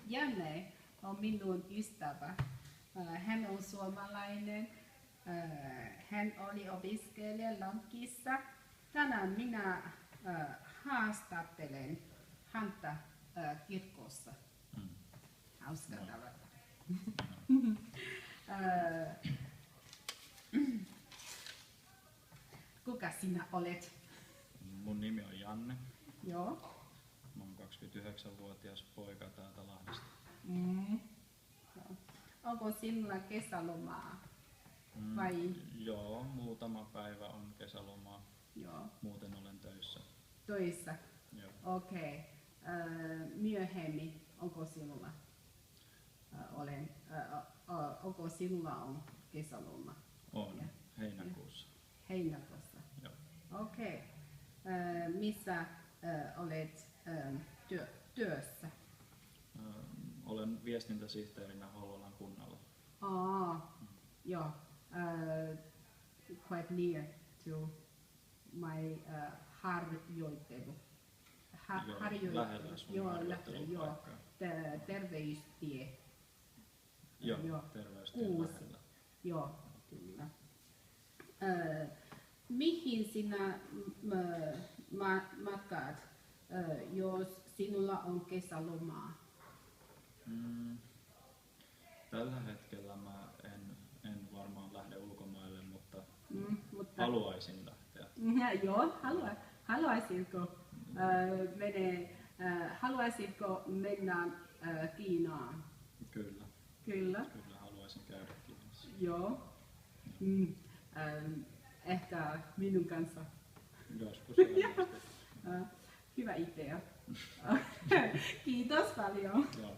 Janne on minun ystävä. Hän on suomalainen. Hän oli opiskelija Lankissa. Tänään minä haastattelen häntä kirkossa. Hauska tavata. Kuka sinä olet? Mun nimi on Janne. Joo. Mä oon 29-vuotias poika täältä Lahdesta. Onko sinulla kesälomaa? Vai? Joo, muutama päivä on kesälomaa. Joo. Muuten olen töissä. Töissä? Joo. Okei. Myöhemmin, onko sinulla? Onko sinulla on kesäloma? On, heinäkuussa. Heinäkuussa? Joo. Okei. Missä olet työssä? Olen viestintäsihteerinä Hollolan kunnalla. Joo. Quite near to my harjoittelu. Lähellä sun harjoittelupaikkaa. Terveystie. Joo, terveystien lähellä. Joo, kyllä. Mihin sinä matkaat, jos sinulla on kesälomaa? Tällä hetkellä mä en varmaan lähde ulkomaille, mutta haluaisin lähteä. Joo, haluaisitko mennä Kiinaan? Kyllä. Kyllä. Kyllä haluaisin käydä Kiinassa. Joo. Ehkä minun kanssa. Joskus varmasti. Hyvä idea. Kiitos paljon. Joo.